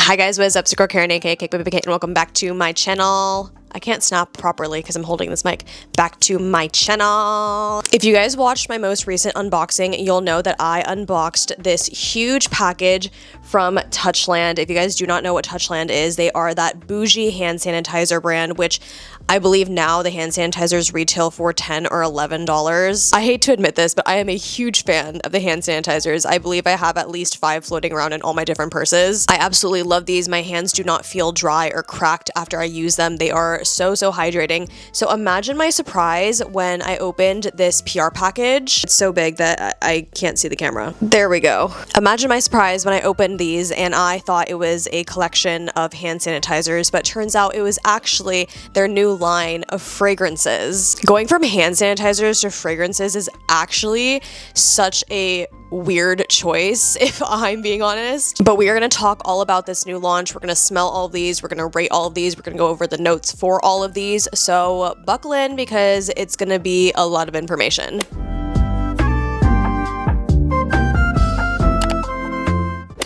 Hi guys, what is up? It's your girl Karen, aka cakedbybabyk, and welcome back to my channel. I can't snap properly because I'm holding this mic. Back to my channel. If you guys watched my most recent unboxing, you'll know that I unboxed this huge package from Touchland. If you guys do not know what Touchland is, they are that bougie hand sanitizer brand, which I believe now the hand sanitizers retail for $10 or $11. I hate to admit this, but I am a huge fan of the hand sanitizers. I believe I have at least 5 floating around in all my different purses. I absolutely love these. My hands do not feel dry or cracked after I use them. They are so hydrating. So imagine my surprise when I opened this PR package. It's so big that I can't see the camera. There we go. Imagine my surprise when I opened these and I thought it was a collection of hand sanitizers, but turns out it was actually their new line of fragrances. Going from hand sanitizers to fragrances is actually such a weird choice, if I'm being honest. But we are going to talk all about this new launch. We're going to smell all of these. We're going to rate all of these. We're going to go over the notes for all of these. So buckle in because it's going to be a lot of information.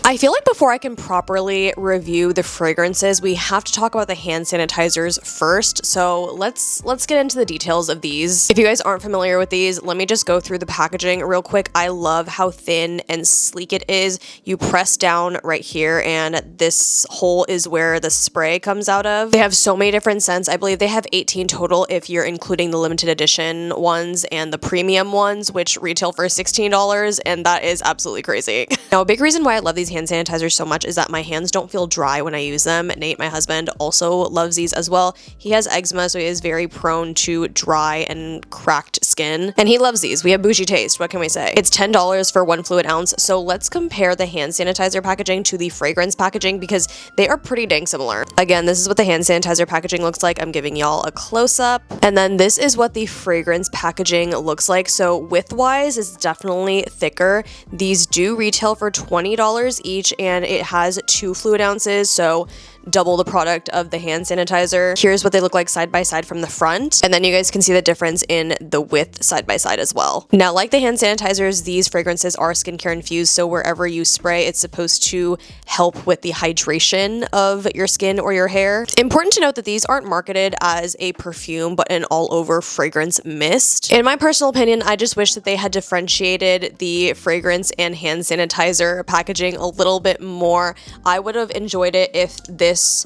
I feel like before I can properly review the fragrances, we have to talk about the hand sanitizers first. So let's get into the details of these. If you guys aren't familiar with these, let me just go through the packaging real quick. I love how thin and sleek it is. You press down right here and this hole is where the spray comes out of. They have so many different scents. I believe they have 18 total if you're including the limited edition ones and the premium ones, which retail for $16, and that is absolutely crazy. Now, a big reason why I love these hand sanitizers so much is that my hands don't feel dry when I use them. Nate, my husband, also loves these as well. He has eczema, so he is very prone to dry and cracked skin, and he loves these. We have bougie taste. What can we say? It's $10 for 1 fluid ounce. So let's compare the hand sanitizer packaging to the fragrance packaging because they are pretty dang similar. Again, this is what the hand sanitizer packaging looks like. I'm giving y'all a close-up, and then this is what the fragrance packaging looks like. So width-wise, it's definitely thicker. These do retail for $20 each, and it has 2 fluid ounces, so double the product of the hand sanitizer. Here's what they look like side by side from the front, and then you guys can see the difference in the width side by side as well. Now, like the hand sanitizers, these fragrances are skincare infused, so wherever you spray, it's supposed to help with the hydration of your skin or your hair. Important to note that these aren't marketed as a perfume, but an all-over fragrance mist. In my personal opinion, I just wish that they had differentiated the fragrance and hand sanitizer packaging a little bit more. I would have enjoyed it if this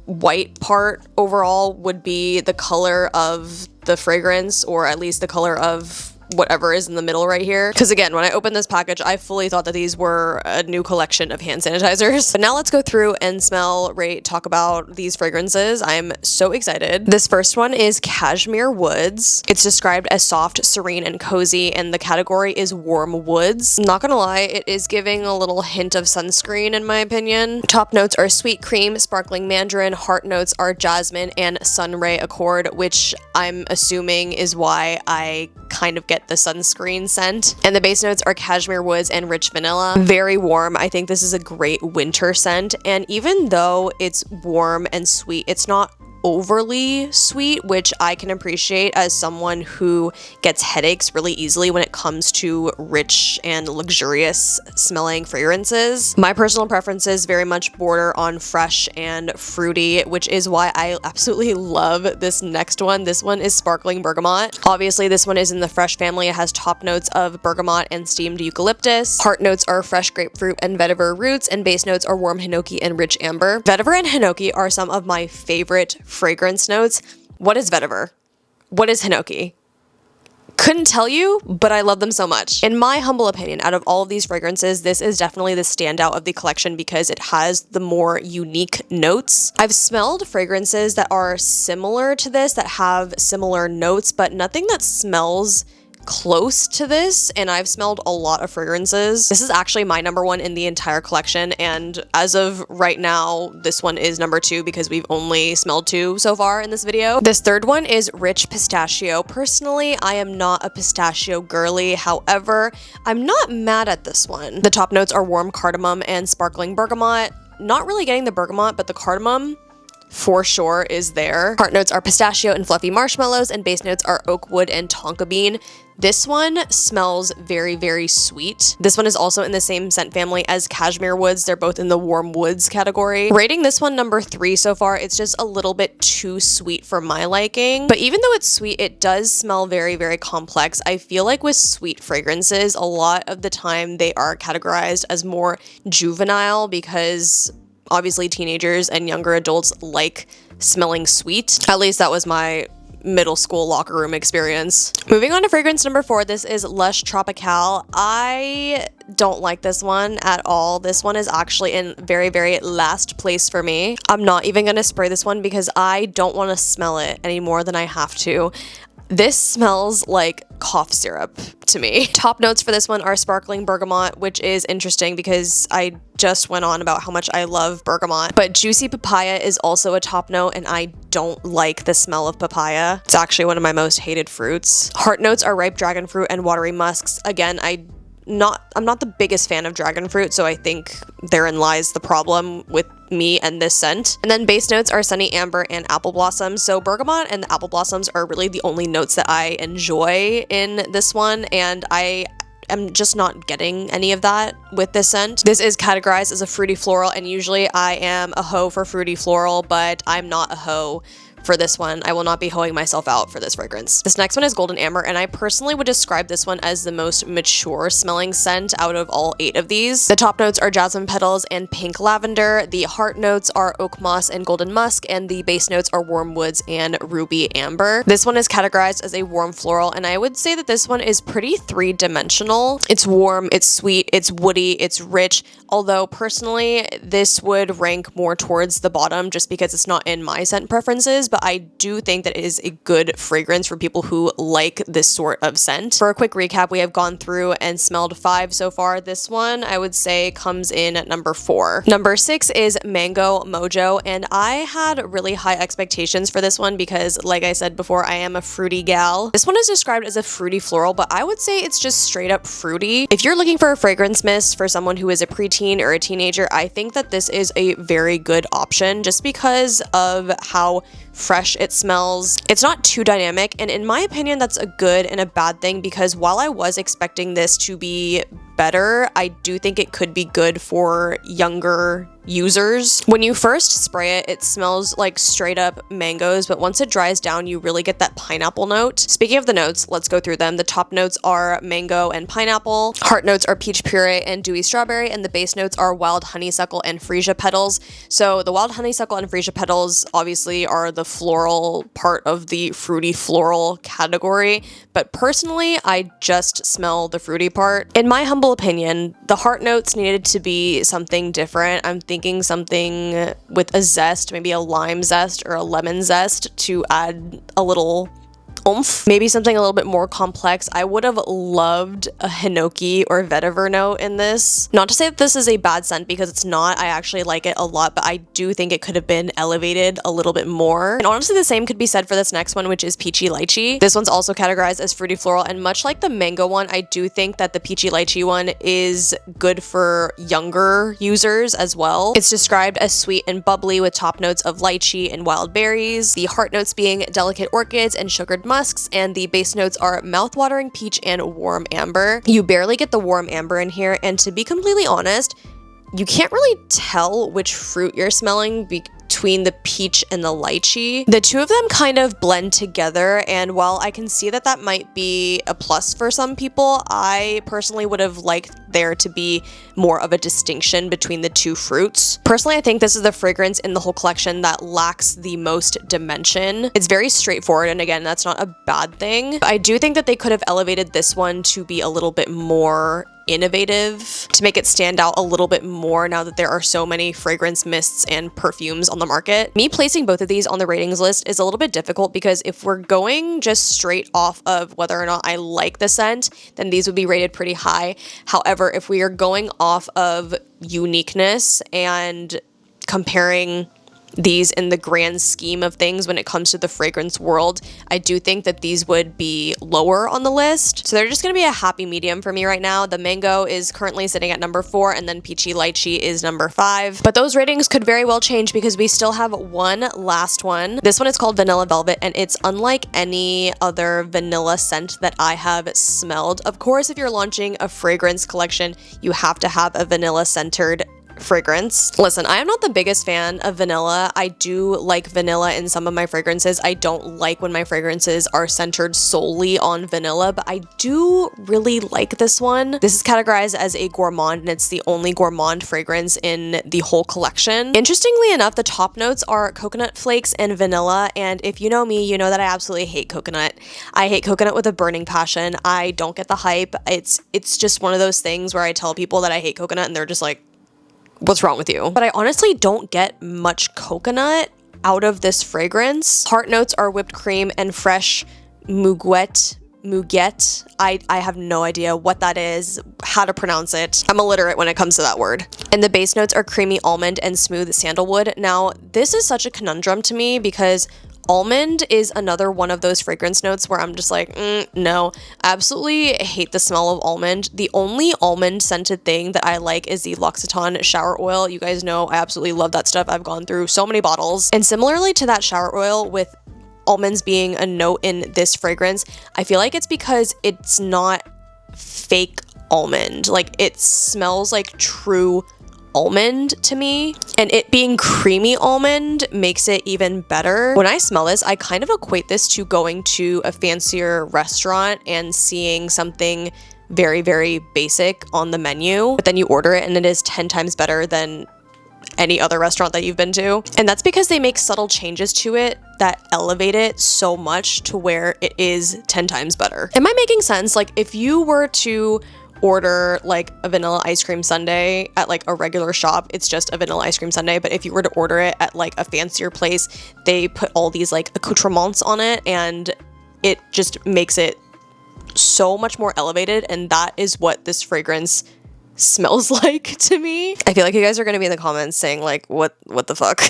white part overall would be the color of the fragrance, or at least the color of whatever is in the middle right here. Because again, when I opened this package, I fully thought that these were a new collection of hand sanitizers. But now let's go through and smell, rate, talk about these fragrances. I'm so excited. This first one is Cashmere Woods. It's described as soft, serene, and cozy, and the category is warm woods. Not gonna lie, it is giving a little hint of sunscreen in my opinion. Top notes are sweet cream, sparkling mandarin. Heart notes are jasmine and sunray accord, which I'm assuming is why I kind of get the sunscreen scent. And the base notes are cashmere woods and rich vanilla. Very warm. I think this is a great winter scent. And even though it's warm and sweet, it's not overly sweet, which I can appreciate as someone who gets headaches really easily when it comes to rich and luxurious smelling fragrances. My personal preferences very much border on fresh and fruity, which is why I absolutely love this next one. This one is Sparkling Bergamot. Obviously, this one is in the fresh family. It has top notes of bergamot and steamed eucalyptus. Heart notes are fresh grapefruit and vetiver roots, and base notes are warm hinoki and rich amber. Vetiver and hinoki are some of my favorite fragrance notes. What is vetiver? What is hinoki? Couldn't tell you, but I love them so much. In my humble opinion, out of all of these fragrances, this is definitely the standout of the collection because it has the more unique notes. I've smelled fragrances that are similar to this, that have similar notes, but nothing that smells close to this, and I've smelled a lot of fragrances. This is actually my number 1 in the entire collection, and as of right now, this one is number 2 because we've only smelled 2 so far in this video. This third one is Rich Pistachio. Personally, I am not a pistachio girly. However, I'm not mad at this one. The top notes are warm cardamom and sparkling bergamot. Not really getting the bergamot, but the cardamom for sure is there. Heart notes are pistachio and fluffy marshmallows, and base notes are oak wood and tonka bean. This one smells very, very sweet. This one is also in the same scent family as cashmere woods. They're both in the warm woods category. Rating this one number 3 so far. It's just a little bit too sweet for my liking. But even though it's sweet, it does smell very, very complex. I feel like with sweet fragrances, a lot of the time they are categorized as more juvenile because obviously teenagers and younger adults like smelling sweet. At least that was my middle school locker room experience. Moving on to fragrance number 4, this is Lush Tropical. I don't like this one at all. This one is actually in very, very last place for me. I'm not even gonna spray this one because I don't want to smell it any more than I have to. This smells like cough syrup to me. Top notes for this one are sparkling bergamot, which is interesting because I just went on about how much I love bergamot. But juicy papaya is also a top note, and I don't like the smell of papaya. It's actually one of my most hated fruits. Heart notes are ripe dragon fruit and watery musks. Again, I'm not the biggest fan of dragon fruit, so I think therein lies the problem with me and this scent. And then base notes are sunny amber and apple blossoms. So bergamot and the apple blossoms are really the only notes that I enjoy in this one, and I am just not getting any of that with this scent. This is categorized as a fruity floral, and usually I am a hoe for fruity floral, but I'm not a hoe for this one. I will not be hoeing myself out for this fragrance. This next one is Golden Amber, and I personally would describe this one as the most mature smelling scent out of all 8 of these. The top notes are jasmine petals and pink lavender. The heart notes are oak moss and golden musk, and the base notes are warm woods and ruby amber. This one is categorized as a warm floral, and I would say that this one is pretty 3-dimensional. It's warm, it's sweet, it's woody, it's rich, although personally this would rank more towards the bottom just because it's not in my scent preferences, but I do think that it is a good fragrance for people who like this sort of scent. For a quick recap, we have gone through and smelled 5 so far. This one, I would say, comes in at number 4. Number 6 is Mango Mojo, and I had really high expectations for this one because, like I said before, I am a fruity gal. This one is described as a fruity floral, but I would say it's just straight up fruity. If you're looking for a fragrance mist for someone who is a preteen or a teenager, I think that this is a very good option just because of how fresh it smells. It's not too dynamic, and in my opinion that's a good and a bad thing because while I was expecting this to be better, I do think it could be good for younger users. When you first spray it, it smells like straight up mangoes, but once it dries down, you really get that pineapple note. Speaking of the notes, let's go through them. The top notes are mango and pineapple. Heart notes are peach puree and dewy strawberry, and the base notes are wild honeysuckle and freesia petals. So the wild honeysuckle and freesia petals obviously are the floral part of the fruity floral category, but personally, I just smell the fruity part. In my humble opinion, the heart notes needed to be something different. I'm thinking something with a zest, maybe a lime zest or a lemon zest to add a little oomph. Maybe something a little bit more complex. I would have loved a hinoki or vetiver note in this. Not to say that this is a bad scent because it's not. I actually like it a lot, but I do think it could have been elevated a little bit more. And honestly, the same could be said for this next one, which is peachy lychee. This one's also categorized as fruity floral, and much like the mango one, I do think that the peachy lychee one is good for younger users as well. It's described as sweet and bubbly with top notes of lychee and wild berries, the heart notes being delicate orchids and sugared musks, and the base notes are mouth-watering peach and warm amber. You barely get the warm amber in here, and to be completely honest, you can't really tell which fruit you're smelling between the peach and the lychee. The two of them kind of blend together, and while I can see that that might be a plus for some people, I personally would have liked there to be more of a distinction between the two fruits. Personally, I think this is the fragrance in the whole collection that lacks the most dimension. It's very straightforward, and again, that's not a bad thing. But I do think that they could have elevated this one to be a little bit more innovative, to make it stand out a little bit more now that there are so many fragrance mists and perfumes on the market. Me placing both of these on the ratings list is a little bit difficult because if we're going just straight off of whether or not I like the scent, then these would be rated pretty high. However, if we are going off of uniqueness and comparing these in the grand scheme of things when it comes to the fragrance world. I do think that these would be lower on the list. So they're just gonna be a happy medium for me right now. The mango is currently sitting at number 4, and then peachy lychee is number 5. But those ratings could very well change because we still have one last one. This one is called Vanilla Velvet, and it's unlike any other vanilla scent that I have smelled. Of course, if you're launching a fragrance collection, you have to have a vanilla centered fragrance. Listen, I am not the biggest fan of vanilla. I do like vanilla in some of my fragrances. I don't like when my fragrances are centered solely on vanilla, but I do really like this one. This is categorized as a gourmand, and it's the only gourmand fragrance in the whole collection. Interestingly enough, the top notes are coconut flakes and vanilla, and if you know me, you know that I absolutely hate coconut. I hate coconut with a burning passion. I don't get the hype. It's just one of those things where I tell people that I hate coconut and they're just like, what's wrong with you? But I honestly don't get much coconut out of this fragrance. Heart notes are whipped cream and fresh muguet. I have no idea what that is, how to pronounce it. I'm illiterate when it comes to that word. And the base notes are creamy almond and smooth sandalwood. Now, this is such a conundrum to me because almond is another one of those fragrance notes where I'm just like, no, I absolutely hate the smell of almond. The only almond scented thing that I like is the L'Occitane shower oil. You guys know I absolutely love that stuff. I've gone through so many bottles. And similarly to that shower oil, with almonds being a note in this fragrance, I feel like it's because it's not fake almond. Like, it smells like true almond to me, and it being creamy almond makes it even better. When I smell this, I kind of equate this to going to a fancier restaurant and seeing something very, very basic on the menu, but then you order it and it is 10 times better than any other restaurant that you've been to. And that's because they make subtle changes to it that elevate it so much to where it is 10 times better. Am I making sense? Like, if you were to order like a vanilla ice cream sundae at like a regular shop, it's just a vanilla ice cream sundae. But if you were to order it at like a fancier place, they put all these like accoutrements on it, and it just makes it so much more elevated. And that is what this fragrance smells like to me. I feel like you guys are going to be in the comments saying like, what the fuck?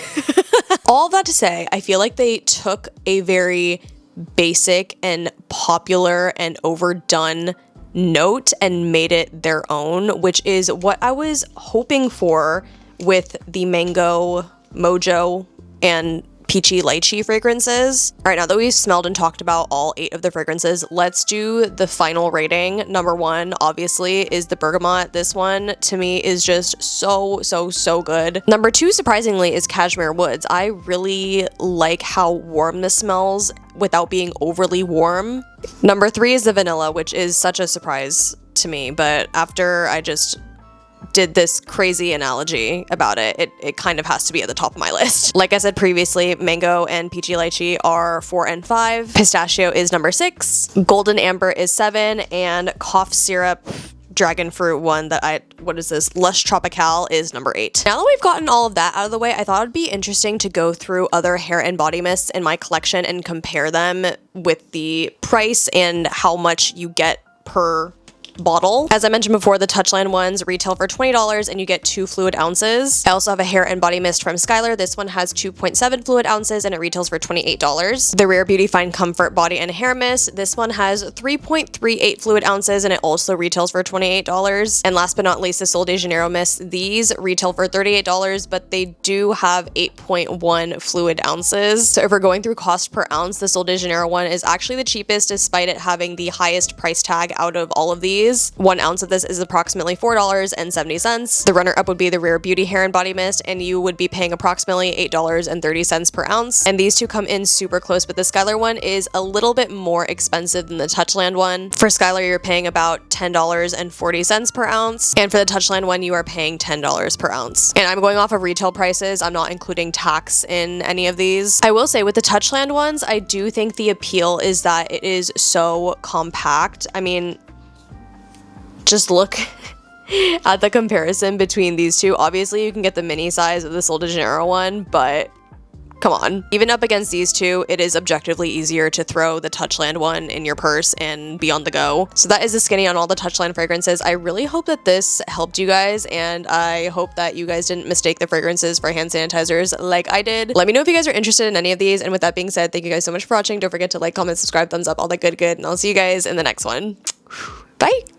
All that to say, I feel like they took a very basic and popular and overdone note and made it their own, which is what I was hoping for with the mango, mojo, and peachy lychee fragrances. All right, now that we've smelled and talked about all 8 of the fragrances, let's do the final rating. Number 1, obviously, is the bergamot. This one, to me, is just so good. Number 2, surprisingly, is cashmere woods. I really like how warm this smells without being overly warm. Number 3 is the vanilla, which is such a surprise to me, but after I just did this crazy analogy about it, it kind of has to be at the top of my list. Like I said previously, mango and peachy lychee are 4 and 5. Pistachio is number 6. Golden amber is 7, and cough syrup dragon fruit one that what is this? Lush Tropical is number 8. Now that we've gotten all of that out of the way, I thought it'd be interesting to go through other hair and body mists in my collection and compare them with the price and how much you get per bottle. As I mentioned before, the Touchland ones retail for $20 and you get 2 fluid ounces. I also have a hair and body mist from Skylar. This one has 2.7 fluid ounces and it retails for $28. The Rare Beauty Fine Comfort Body and Hair Mist. This one has 3.38 fluid ounces and it also retails for $28. And last but not least, the Sol de Janeiro mist. These retail for $38, but they do have 8.1 fluid ounces. So if we're going through cost per ounce, the Sol de Janeiro one is actually the cheapest despite it having the highest price tag out of all of these. 1 ounce of this is approximately $4.70. The runner-up would be the Rare Beauty Hair and Body Mist, and you would be paying approximately $8.30 per ounce. And these two come in super close, but the Skylar one is a little bit more expensive than the Touchland one. For Skylar, you're paying about $10.40 per ounce, and for the Touchland one, you are paying $10 per ounce. And I'm going off of retail prices. I'm not including tax in any of these. I will say with the Touchland ones, I do think the appeal is that it is so compact. I mean, just look at the comparison between these two. Obviously, you can get the mini size of the Sol de Janeiro one, but Come on. Even up against these two, it is objectively easier to throw the Touchland one in your purse and be on the go. So that is the skinny on all the Touchland fragrances. I really hope that this helped you guys, and I hope that you guys didn't mistake the fragrances for hand sanitizers like I did. Let me know if you guys are interested in any of these, and with that being said, thank you guys so much for watching. Don't forget to like, comment, subscribe, thumbs up, all that good, and I'll see you guys in the next one. Bye!